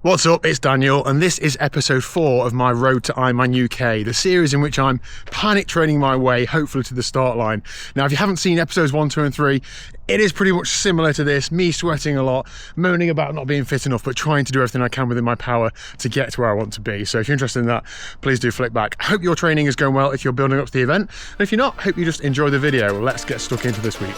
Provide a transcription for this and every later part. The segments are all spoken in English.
What's up, it's Daniel, and this is episode 4 of my Road to Ironman UK, the series in which I'm panic training my way, hopefully, to the start line. Now, if you haven't seen episodes 1, 2 and 3, it is pretty much similar to this, me sweating a lot, moaning about not being fit enough, but trying to do everything I can within my power to get to where I want to be. So if you're interested in that, please do flick back. I hope your training is going well if you're building up to the event, and if you're not, I hope you just enjoy the video. Let's get stuck into this week.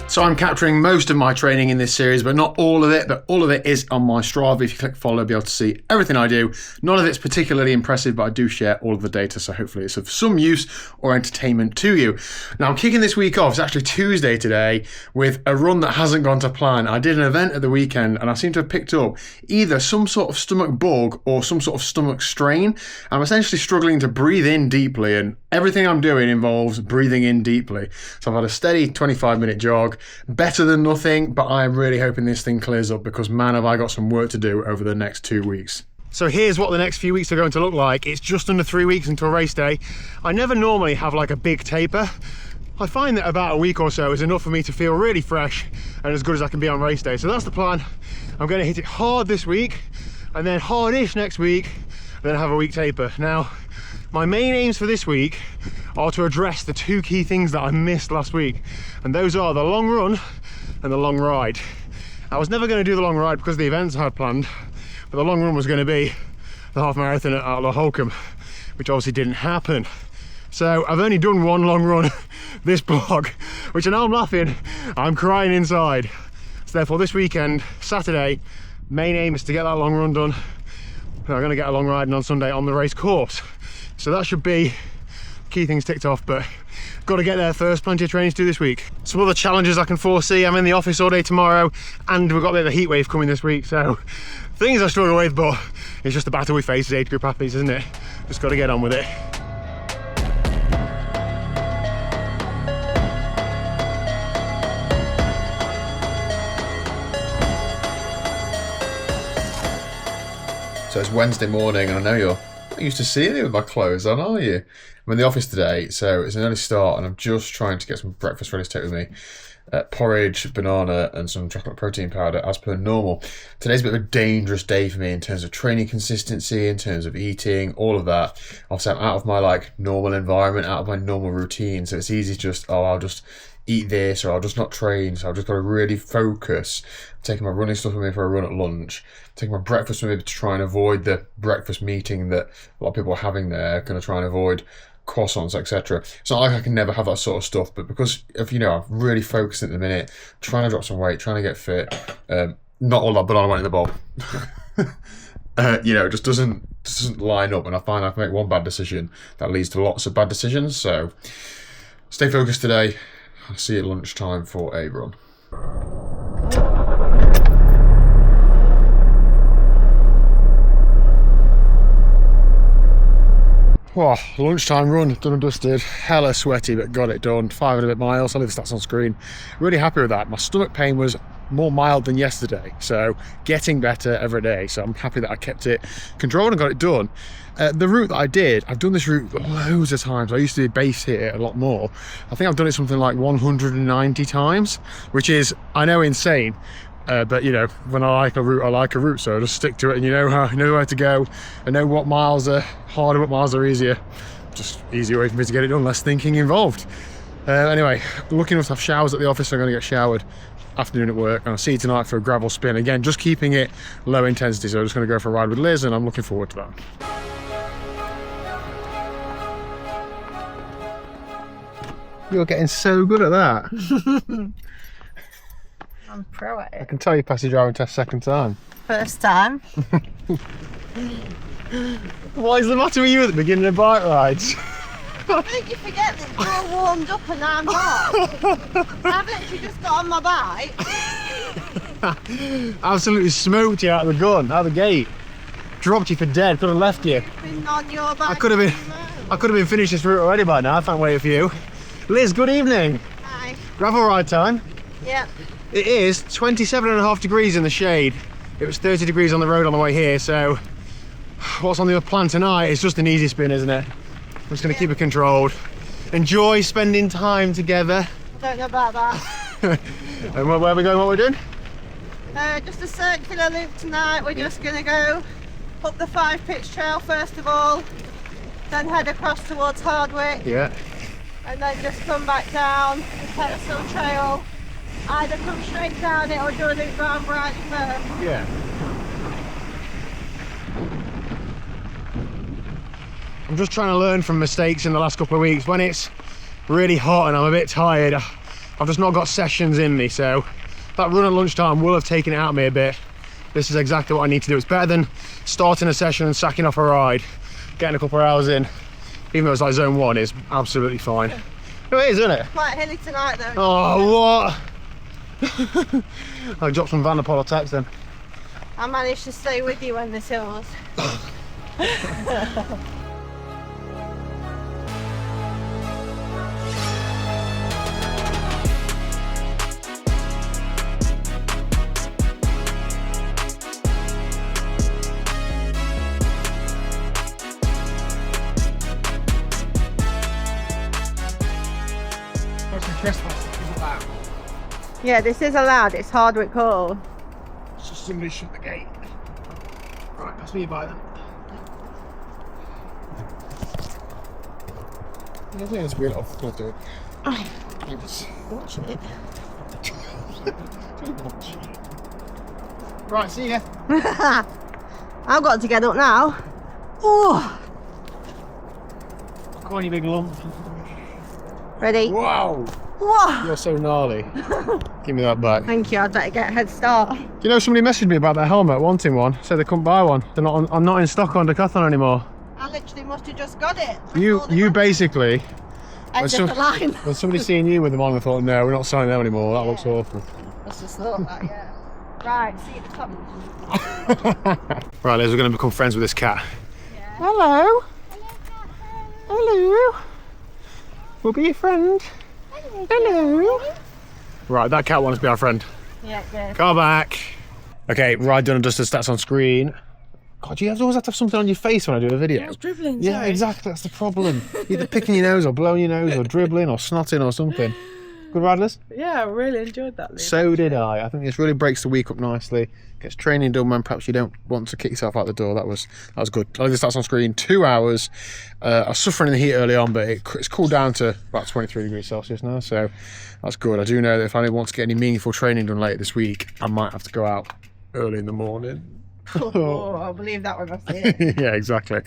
So I'm capturing most of my training in this series, but not all of it, but all of it is on my Strava. If you click follow, you'll be able to see everything I do. None of it's particularly impressive, but I do share all of the data, so hopefully it's of some use or entertainment to you. Now I'm kicking this week off, it's actually Tuesday today, with a run that hasn't gone to plan. I did an event at the weekend and I seem to have picked up either some sort of stomach bug or some sort of stomach strain. I'm essentially struggling to breathe in deeply, and everything I'm doing involves breathing in deeply. So I've had a steady 25-minute jog. Better than nothing, but I'm really hoping this thing clears up because, man, have I got some work to do over the next 2 weeks. So here's what the next few weeks are going to look like. It's just under 3 weeks until race day. I never normally have like a big taper. I find that about a week or so is enough for me to feel really fresh and as good as I can be on race day. So that's the plan. I'm going to hit it hard this week and then hard-ish next week, and then have a week taper. Now, my main aims for this week are to address the 2 key things that I missed last week, and those are the long run and the long ride. I was never going to do the long ride because of the events I had planned, but the long run was going to be the half marathon at Outlaw Holcombe, which obviously didn't happen. So I've only done one long run this blog, which I know I'm laughing, I'm crying inside. So therefore this weekend, Saturday, main aim is to get that long run done. I'm going to get a long riding on Sunday on the race course. So that should be key things ticked off, but got to get there first. Plenty of training to do this week. Some other challenges I can foresee: I'm in the office all day tomorrow, and we've got a bit of a heat wave coming this week, so things I struggle with, but it's just the battle we face as age group athletes, isn't it? Just got to get on with it. So it's Wednesday morning, and I know you're not used to seeing me with my clothes on, are you? I'm in the office today, so it's an early start, and I'm just trying to get some breakfast ready to take with me. Porridge, banana, and some chocolate protein powder as per normal. Today's a bit of a dangerous day for me in terms of training consistency, in terms of eating, all of that. Obviously, I'm out of my normal environment, out of my normal routine, so it's easy to just, I'll just eat this, or I'll just not train. So I've just got to really focus. I'm taking my running stuff with me for a run at lunch, taking my breakfast with me to try and avoid the breakfast meeting that a lot of people are having there, going to try and avoid croissants, etc. It's not like I can never have that sort of stuff, but because of, I'm really focusing at the minute, trying to drop some weight, trying to get fit, not all that banana went in the bowl. It just doesn't line up, and I find I can make one bad decision that leads to lots of bad decisions. So stay focused today. I'll see you at lunchtime for a run. Oh, lunchtime run, done and dusted, hella sweaty, but got it done. 5 and a bit miles, I'll leave the stats on screen. Really happy with that. My stomach pain was more mild than yesterday, so getting better every day. So I'm happy that I kept it controlled and got it done. The route that I did, I've done this route loads of times. I used to base hit it a lot more. I think I've done it something like 190 times, which is, I know, insane. But when I like a route, so I just stick to it, and you know where to go, and know what miles are harder, what miles are easier. Just easier way for me to get it done, less thinking involved. Anyway, lucky enough to have showers at the office, so I'm going to get showered. Afternoon at work, and I'll see you tonight for a gravel spin. Again, just keeping it low intensity, so I'm just going to go for a ride with Liz, and I'm looking forward to that. You're getting so good at that. I'm pro at it. I can tell you passed your driving test second time. First time. What is the matter with you at the beginning of bike rides? I think you forget that you're all warmed up and I'm not. I've literally just got on my bike. Absolutely smoked you out of the gun, out of the gate. Dropped you for dead, could have left you. Been on your bike. I could have been finished this route already by now. I can't wait for you. Liz, good evening. Hi. Gravel ride time. Yeah. It is 27.5 degrees in the shade. It was 30 degrees on the road on the way here, so what's on the plan tonight is just an easy spin, isn't it? I'm just going to keep it controlled. Enjoy spending time together. I don't know about that. And where are we going, what we're doing? Just a circular loop tonight. We're just going to go up the 5 pitch trail first of all, then head across towards Hardwick. Yeah. And then just come back down the pedestal trail. Either come straight down it or do a loop round right first. Yeah. I'm just trying to learn from mistakes in the last couple of weeks. When it's really hot and I'm a bit tired, I've just not got sessions in me, so that run at lunchtime will have taken it out of me a bit. This is exactly what I need to do. It's better than starting a session and sacking off a ride. Getting a couple of hours in, even though it's like zone 1, is absolutely fine. It is, isn't it? Quite hilly tonight though. Oh, what? I dropped some Van der Poel text then. I managed to stay with you when this hills. Yeah, this is allowed. It's Hardwick Hall. So somebody shut the gate. Right, pass me by then. I think it's weird. I'll do it. Just watch it. Right, see ya. I've got to get up now. Oh, Come on, you big lump. ready? Wow. Whoa. You're so gnarly. Give me that back. Thank you. I'd better get a head start. Do you know somebody messaged me about their helmet, wanting one? Said they couldn't buy one. They're not. I'm not in stock on Decathlon anymore. I literally must have just got it. You basically. End of the line. When somebody seen you with them on, I thought, no, we're not selling them anymore. That looks awful. That's just thought that, yeah. Right, see you at the top. Right, Liz, we're going to become friends with this cat. Yeah. Hello. Hello. We'll be your friend. Hello. Right, that cat wants to be our friend. Yeah, good. Come back. Okay, ride done and dusted, stats on screen. God, you always have to have something on your face when I do a video. I was dribbling, Yeah, sorry. exactly, that's the problem. Either picking your nose or blowing your nose or dribbling or snotting or something. Good ride, Liz? Yeah, I really enjoyed that loop. So did I. I think this really breaks the week up nicely. Gets training done when perhaps you don't want to kick yourself out the door. That was good. I like the stats on screen. 2 hours. I was suffering in the heat early on, but it's cooled down to about 23 degrees Celsius now, so that's good. I do know that if I want to get any meaningful training done later this week, I might have to go out early in the morning. Oh, I'll believe that when I see it. Yeah, exactly.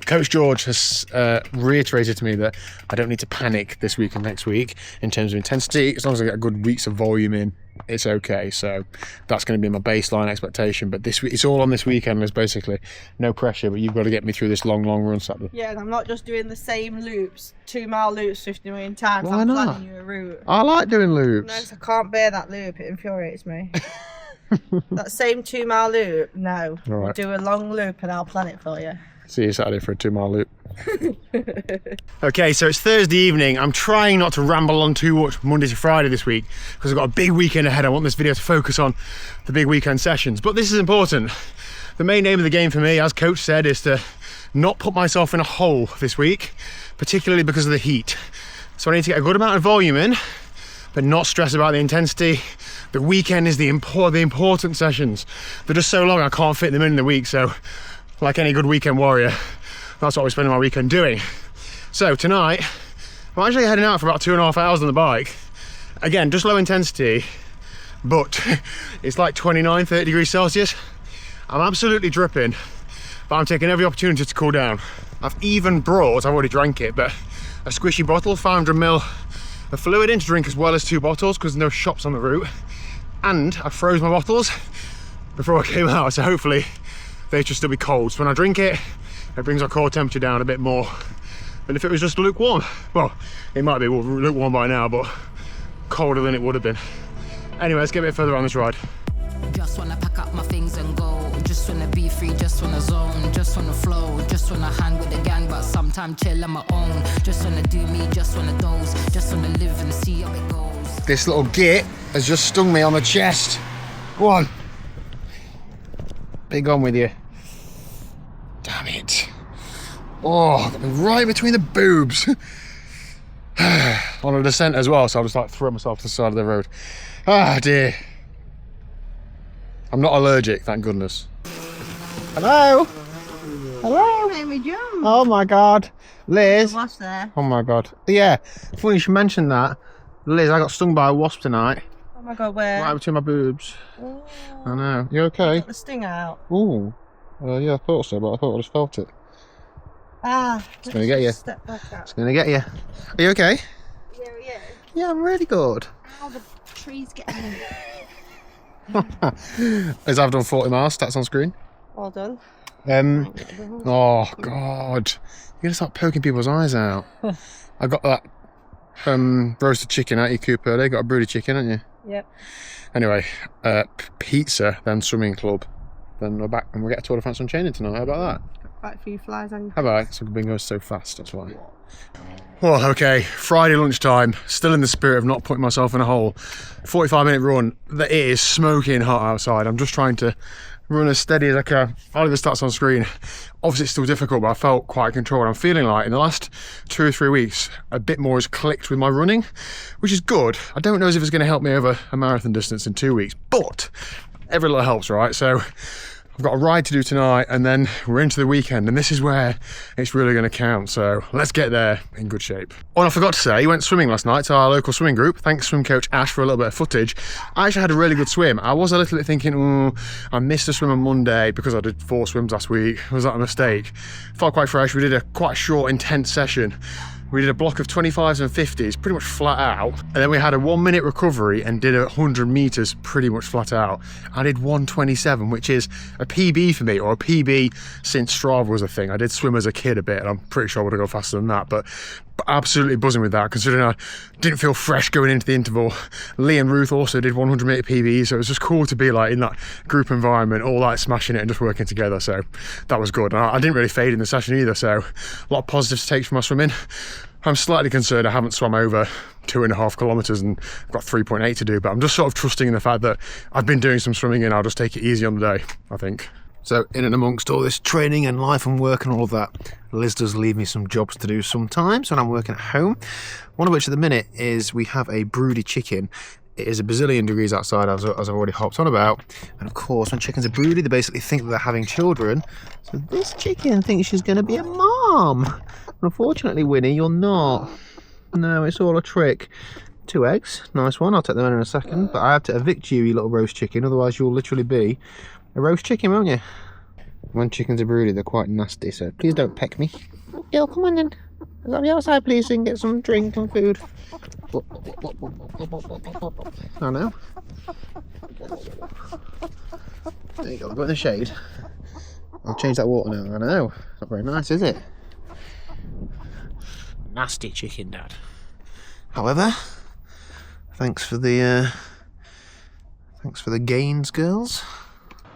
Coach George has reiterated to me that I don't need to panic this week and next week in terms of intensity. As long as I get a good weeks of volume in, it's okay. So that's going to be my baseline expectation. But this week, it's all on this weekend. There's basically no pressure, but you've got to get me through this long run, Saturday. Yeah, and I'm not just doing the same loops, 2 mile loops 50 million times. Why I'm not? planning you a route. I like doing loops. No, 'cause I can't bear that loop. It infuriates me. That same 2 mile loop, no. All right. We'll do a long loop and I'll plan it for you. See you Saturday for a 2 mile loop. Okay, so it's Thursday evening. I'm trying not to ramble on too much Monday to Friday this week because I've got a big weekend ahead. I want this video to focus on the big weekend sessions, but this is important. The main aim of the game for me, as Coach said, is to not put myself in a hole this week, particularly because of the heat. So I need to get a good amount of volume in, but not stress about the intensity. The weekend is the important sessions. They're just so long I can't fit them in the week, so like any good weekend warrior, that's what we're spending my weekend doing. So tonight, I'm actually heading out for about 2.5 hours on the bike. Again, just low intensity, but it's like 29, 30 degrees Celsius. I'm absolutely dripping, but I'm taking every opportunity to cool down. I've even brought, I've already drank it, but a squishy bottle, 500ml of fluid in to drink as well as 2 bottles because there's no shops on the route. And I froze my bottles before I came out, so hopefully they should still be cold. So when I drink it, it brings our core temperature down a bit more. And if it was just lukewarm, well, it might be lukewarm by now, but colder than it would have been. Anyway, let's get a bit further on this ride. Just wanna pack up my things and go. Just wanna be free, just wanna zone. Just wanna flow, just wanna hang with the gang, but sometimes chill on my own. Just wanna do me, just wanna doze. Just wanna live and see how it goes. This little git has just stung me on the chest. Go on. Big on with you. Damn it. Oh, got me right between the boobs. On a descent as well, so I'll just like throw myself to the side of the road. Ah, dear. I'm not allergic, thank goodness. Hello? Hello? Made me jump. Oh my God. Liz? What's there? Oh my God. Yeah, funny you should mention that. Liz, I got stung by a wasp tonight. Oh my God, where? Right between my boobs. Oh, I know. You okay? got the sting out. Ooh. Yeah, I thought so, but I thought I just felt it. Ah, It's going to get you. Step back out. It's going to get you. Are you okay? Yeah, yeah. Yeah, I'm really good. Ow, the tree's getting me. As I've done 40 miles, stats on screen. Well done. Oh God, you're gonna start poking people's eyes out. I got that roasted chicken out of your coop earlier. Got a brooded chicken, haven't you? Yep. Anyway, pizza, then swimming club, then we're back and we'll get a Tour de France Unchained tonight. How about that? Got quite a few flies on. Have I? So we've been going so fast, that's why. Well, okay, Friday lunchtime, still in the spirit of not putting myself in a hole. 45-minute run, it is smoking hot outside. I'm just trying to run as steady as I can. I'll leave the stats on screen. Obviously it's still difficult, but I felt quite controlled. I'm feeling like in the last 2 or 3 weeks, a bit more has clicked with my running, which is good. I don't know as if it's going to help me over a marathon distance in 2 weeks, but every little helps, right? So I've got a ride to do tonight and then we're into the weekend and this is where it's really going to count. So let's get there in good shape. Oh, and I forgot to say, he went swimming last night to our local swimming group. Thanks swim coach Ash for a little bit of footage. I actually had a really good swim. I was a little bit thinking, I missed a swim on Monday because I did 4 swims last week. Was that a mistake? Felt quite fresh. We did a quite short, intense session. We did a block of 25s and 50s, pretty much flat out. And then we had a 1 minute recovery and did 100 meters pretty much flat out. I did 1:27, which is a PB for me, or a PB since Strava was a thing. I did swim as a kid a bit, and I'm pretty sure I would have gone faster than that, but absolutely buzzing with that, considering I didn't feel fresh going into the interval. Lee and Ruth also did 100 meter PBs, so it was just cool to be like in that group environment, all like smashing it and just working together. So that was good. And I didn't really fade in the session either, so a lot of positives to take from my swimming. I'm slightly concerned I haven't swum over 2.5 kilometers and I've got 3.8 to do, but I'm just sort of trusting in the fact that I've been doing some swimming and I'll just take it easy on the day, I think. So in and amongst all this training and life and work and all of that, Liz does leave me some jobs to do sometimes when I'm working at home. One of which at the minute is we have a brooded chicken. It is a bazillion degrees outside, as I've already hopped on about. And of course, when chickens are brooded, they basically think that they're having children. So this chicken thinks she's going to be a mom. But unfortunately, Winnie, you're not. No, it's all a trick. 2 eggs, nice one. I'll take them in a second. But I have to evict you, you little roast chicken. Otherwise, you'll literally be a roast chicken, won't you? When chickens are brooded, they're quite nasty. So please don't peck me. Yo, come on then. Let me outside, please, and get some drink and food. I know. There you go, go in the shade. I'll change that water now. I know. Not very nice, is it? Nasty chicken, Dad. However, thanks for the gains, girls.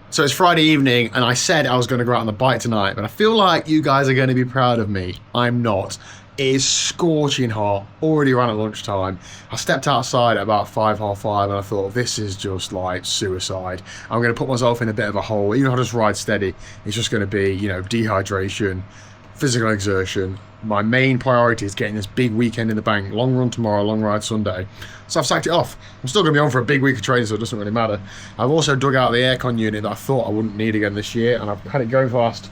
So it's Friday evening and I said I was going to go out on the bike tonight, but I feel like you guys are going to be proud of me. I'm not. It is scorching hot, already ran at lunchtime. I stepped outside at about 5:30 and I thought, this is just like suicide. I'm going to put myself in a bit of a hole. Even if I just ride steady, it's just going to be, dehydration, physical exertion. My main priority is getting this big weekend in the bank. Long run tomorrow, long ride Sunday. So I've sacked it off. I'm still going to be on for a big week of training, so it doesn't really matter. I've also dug out the aircon unit that I thought I wouldn't need again this year, and I've had it going for the last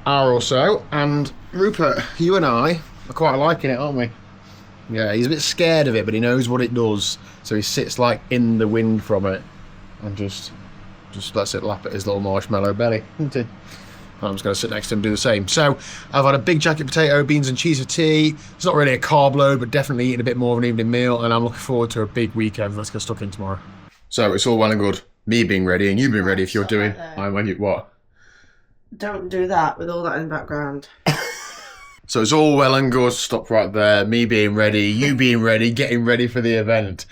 hour or so. And Rupert, you and I are quite liking it, aren't we? Yeah, he's a bit scared of it, but he knows what it does. So he sits like in the wind from it and just lets it lap at his little marshmallow belly, isn't he? I'm just going to sit next to him and do the same. So I've had a big jacket potato, beans and cheese for tea. It's not really a carb load, but definitely eating a bit more of an evening meal. And I'm looking forward to a big weekend. Let's get stuck in tomorrow. So it's all well and good, me being ready and you being ready if you're doing... What? Don't do that with all that in the background. So it's all well and good, stop right there. Me being ready, you being ready, getting ready for the event.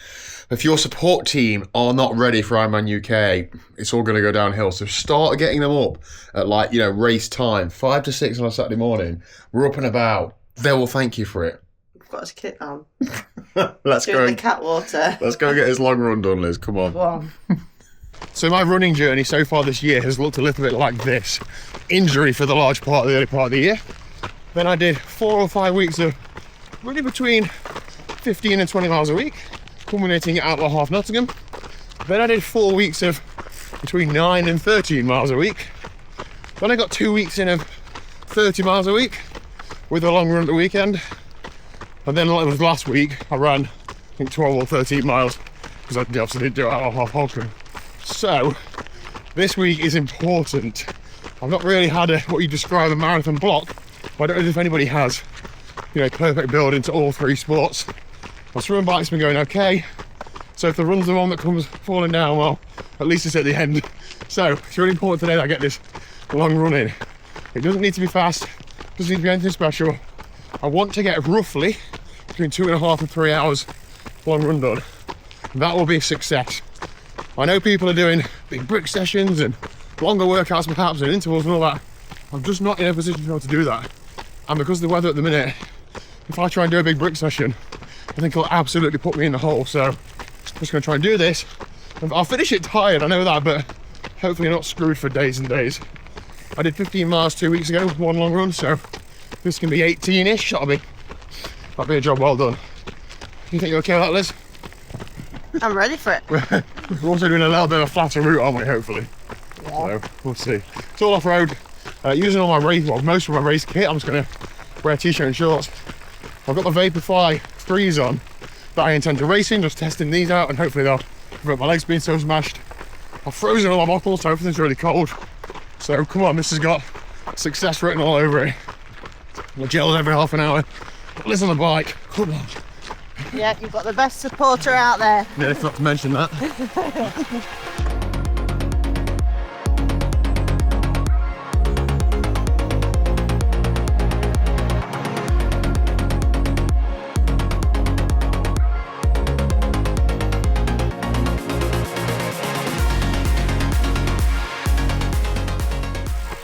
If your support team are not ready for Ironman UK, it's all going to go downhill. So start getting them up at race time, 5 to 6 on a Saturday morning. We're up and about. They will thank you for it. We've got his kit on. Let's go. The cat water. Let's go get his long run done, Liz. Come on. Go on. So my running journey so far this year has looked a little bit like this. Injury for the large part of the early part of the year. Then I did 4 or 5 weeks of running between 15 and 20 miles a week, culminating at Outlaw Half Nottingham. Then I did 4 weeks of between 9 and 13 miles a week. Then I got 2 weeks in of 30 miles a week with a long run at the weekend. And then it was last week, I ran, I think 12 or 13 miles because I obviously didn't do it out of half Holcombe. So this week is important. I've not really had what you describe a marathon block, but I don't know if anybody has, perfect build into all 3 sports. My swim and bike's been going okay. So if the run's the one that comes falling down, well, at least it's at the end. So it's really important today that I get this long run in. It doesn't need to be fast, doesn't need to be anything special. I want to get roughly between 2.5 and 3 hours long run done. That will be a success. I know people are doing big brick sessions and longer workouts perhaps and intervals and all that. I'm just not in a position to be able to do that. And because of the weather at the minute, if I try and do a big brick session, I think it'll absolutely put me in the hole. So I'm just going to try and do this. I'll finish it tired, I know that, but hopefully not screwed for days and days. I did 15 miles 2 weeks ago, one long run, so this can be 18-ish. That'll be a job well done. You think you're okay with that, Liz? I'm ready for it. We're also doing a little bit of a flatter route, aren't we, hopefully? Yeah. So we'll see. It's all off-road. Using all my race, well, most of my race kit. I'm just going to wear a t-shirt and shorts. I've got the Vaporfly 3s on that I intend to race in, just testing these out, and hopefully they'll prevent my legs being so smashed. I've frozen all my bottles, so everything's really cold. So come on, this has got success written all over it. My gels every half an hour. Liz on the bike. Come on. Yeah, you've got the best supporter out there. Nearly forgot to mention that.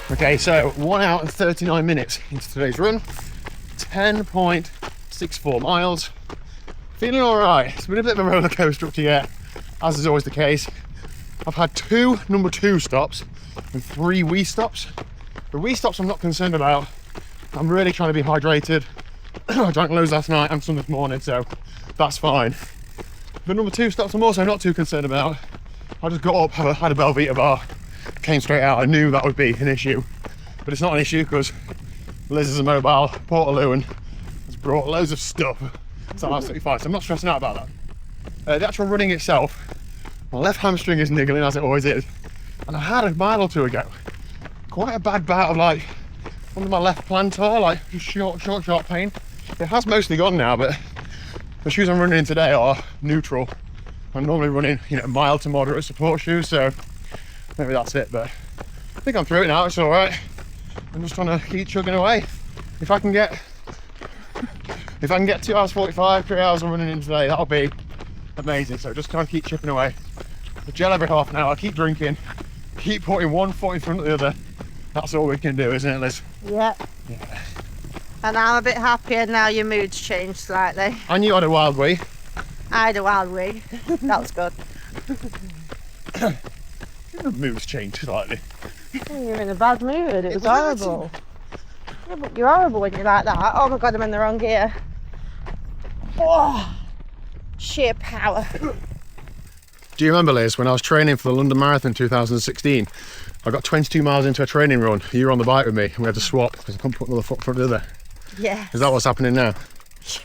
Okay, so 1 hour and 39 minutes into today's run, 10.64 miles. Feeling all right. It's been a bit of a roller coaster up to yet, as is always the case. I've had 2 number 2 stops and 3 wee stops. The wee stops I'm not concerned about. I'm really trying to be hydrated. I drank loads last night and some this morning, so that's fine. The number 2 stops I'm also not too concerned about. I just got up, had a Belvita bar, came straight out. I knew that would be an issue, but it's not an issue because Liz is a mobile Portaloo and has brought loads of stuff. So I'm absolutely fine, so I'm not stressing out about that. The actual running itself, my left hamstring is niggling as it always is, and I had a mile or 2 ago quite a bad bout of under my left plantar, just short pain. It has mostly gone now, but the shoes I'm running in today are neutral. I'm normally running mild to moderate support shoes, so maybe that's it, but I think I'm through it now. It's all right. I'm just trying to keep chugging away. If I can get 2 hours 45, 3 hours of running in today, that'll be amazing. So just trying to keep chipping away. The gel every half an hour, keep drinking, keep putting one foot in front of the other. That's all we can do, isn't it, Liz? Yeah. And I'm a bit happier now your mood's changed slightly. And you had a wild wee. I had a wild wee. That was good. The mood's changed slightly. You're in a bad mood. It was horrible. Yeah, but you're horrible when you're like that. Oh my god, I'm in the wrong gear. Oh, sheer power. Do you remember, Liz, when I was training for the London Marathon 2016, I got 22 miles into a training run. You were on the bike with me and we had to swap because I couldn't put another foot in front of the other. Yeah. Is that what's happening now?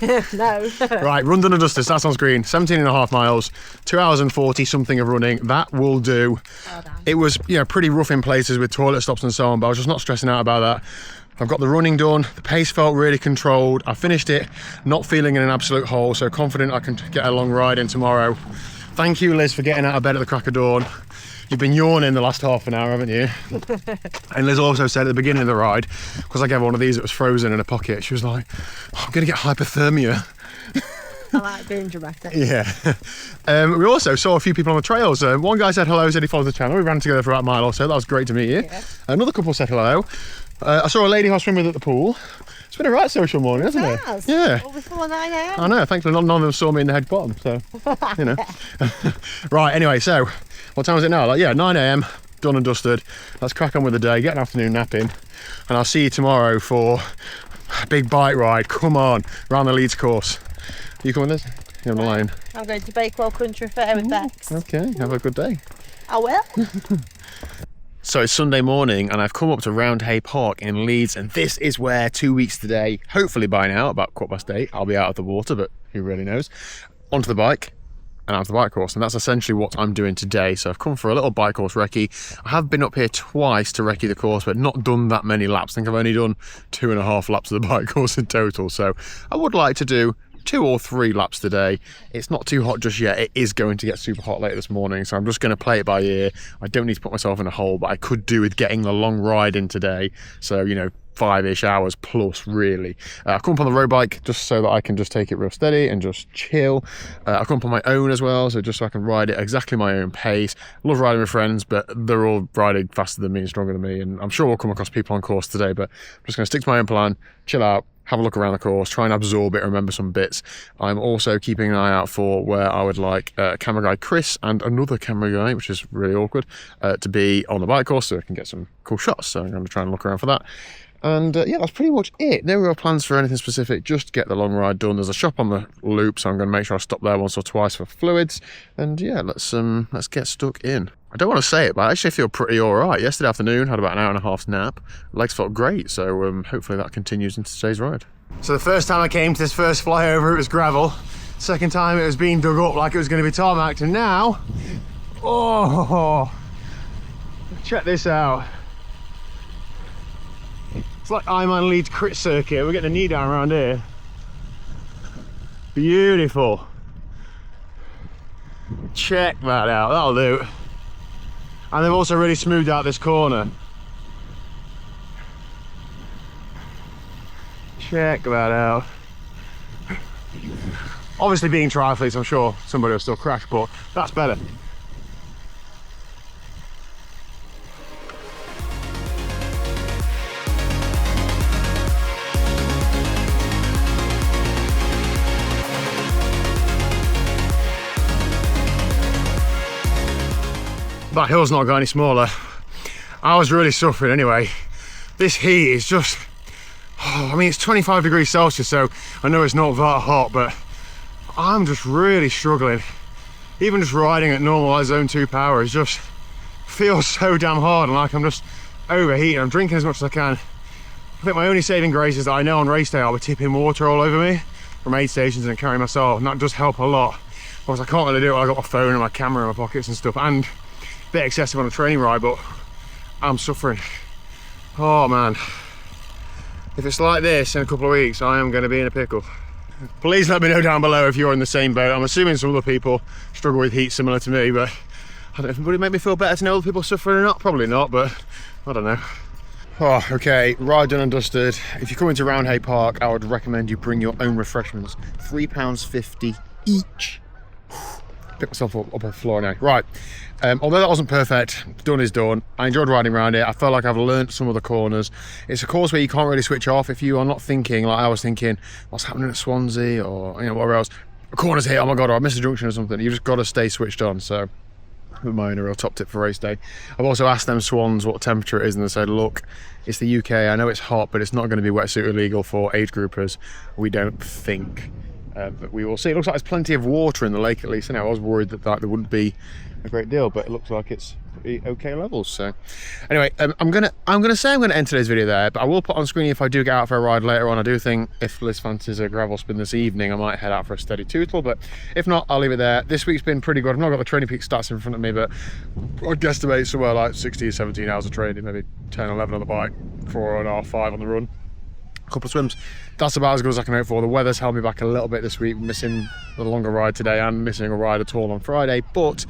No. Right, run done and dusted, that's on screen. 17.5 miles, 2 hours and 40 something of running. That will do. Well done. It was pretty rough in places with toilet stops and so on, but I was just not stressing out about that. I've got the running done, the pace felt really controlled. I finished it not feeling in an absolute hole, so confident I can get a long ride in tomorrow. Thank you, Liz, for getting out of bed at the crack of dawn. You've been yawning the last half an hour, haven't you? And Liz also said at the beginning of the ride, because I gave her one of these that was frozen in a pocket, she was like, I'm going to get hypothermia. I like being dramatic. Yeah. We also saw a few people on the trails. One guy said hello, said he follows the channel. We ran together for about a mile or so. That was great to meet you. Yeah. Another couple said hello. I saw a lady who I was swimming with at the pool. It's been a right social morning, hasn't it? Has. Yeah. All before 9 a.m. I know, thankfully none of them saw me in the head bottom, so, you know. Right, anyway, so, what time is it now? Like, yeah, 9 a.m, done and dusted. Let's crack on with the day, get an afternoon nap in, and I'll see you tomorrow for a big bike ride. Come on, around the Leeds course. You coming with us? You're on the line. I'm going to Bakewell Country Fair with Bex. Okay, have a good day. I will. So it's Sunday morning and I've come up to Roundhay Park in Leeds, and this is where 2 weeks today, hopefully by now, about 8:15, I'll be out of the water, but who really knows, onto the bike and out of the bike course, and that's essentially what I'm doing today. So I've come for a little bike course recce. I have been up here twice to recce the course, but not done that many laps. I think I've only done 2.5 laps of the bike course in total, so I would like to do 2 or 3 laps today. It's not too hot just yet. It is going to get super hot later this morning, so I'm just going to play it by ear. I don't need to put myself in a hole, but I could do with getting the long ride in today, so you know, 5-ish hours plus really. I've come up on the road bike just so that I can just take it real steady and just chill. I've come up on my own as well, so just so I can ride it exactly my own pace. I love riding with friends, but they're all riding faster than me and stronger than me, and I'm sure we'll come across people on course today, but I'm just going to stick to my own plan, chill out, have a look around the course, try and absorb it, remember some bits. I'm also keeping an eye out for where I would like camera guy Chris and another camera guy, which is really awkward, to be on the bike course so I can get some cool shots. So I'm going to try and look around for that. And yeah, that's pretty much it. No real plans for anything specific, just get the long ride done. There's a shop on the loop, so I'm going to make sure I stop there once or twice for fluids. And yeah, let's get stuck in. I don't want to say it, but I actually feel pretty all right. Yesterday afternoon, had about an hour and a half nap. Legs felt great, so hopefully that continues into today's ride. So the first time I came to this first flyover, it was gravel. Second time, it was being dug up like it was going to be tarmacked, and now, oh, check this out. It's like Ironman Leeds crit circuit. We're getting a knee down around here. Beautiful. Check that out, that'll do. And they've also really smoothed out this corner. Check that out. Obviously being triathletes, I'm sure somebody will still crash, but that's better. That hill's not got any smaller. I was really suffering anyway. This heat is just, I mean, it's 25 degrees Celsius, so I know it's not that hot, but I'm just really struggling. Even just riding at normal like zone 2 power is just feels so damn hard, and like I'm just overheating. I'm drinking as much as I can. I think my only saving grace is that I know on race day I'll be tipping water all over me from aid stations and carrying myself, and that does help a lot. Because I can't really do it when I've got my phone and my camera in my pockets and stuff, and a bit excessive on a training ride, but I'm suffering. Oh man, if it's like this in a couple of weeks, I am going to be in a pickle. Please let me know down below if you're in the same boat. I'm assuming some other people struggle with heat similar to me, but I don't know, would it make me feel better to know other people suffering or not? Probably not, but I don't know. Oh, okay, ride done and dusted. If you're coming to Roundhay Park, I would recommend you bring your own refreshments. £3.50 each. Pick myself up off the floor now. Right, although that wasn't perfect, done is done. I enjoyed riding around it. I felt like I've learnt some of the corners. It's a course where you can't really switch off if you are not thinking, like I was thinking, what's happening at Swansea or you know whatever else. A corner's hit, oh my god, or I missed a junction or something. You've just got to stay switched on. So with my own a real top tip for race day. I've also asked them swans what temperature it is, and they said, look, it's the UK, I know it's hot, but it's not going to be wetsuit illegal for age groupers, we don't think. But we will see. It looks like there's plenty of water in the lake at least. I was worried that there wouldn't be a great deal, but it looks like it's pretty okay levels. So anyway, I'm gonna end today's video there, but I will put on screen if I do get out for a ride later on. I do think if Liz fancies a gravel spin this evening, I might head out for a steady tootle, but if not, I'll leave it there. This week's been pretty good. I've not got the Training Peak stats in front of me, but I'd guesstimate somewhere like 16 or 17 hours of training, maybe 10 or 11 on the bike, 4.5, 5 on the run. Couple of swims. That's about as good as I can hope for. The weather's held me back a little bit this week, missing the longer ride today and missing a ride at all on Friday, but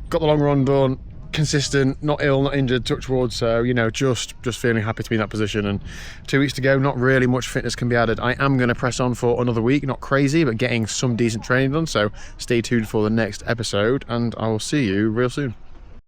got the long run done, consistent, not ill, not injured, touch wood, so you know, just feeling happy to be in that position. And 2 weeks to go, not really much fitness can be added. I am going to press on for another week, not crazy, but getting some decent training done, so stay tuned for the next episode and I will see you real soon.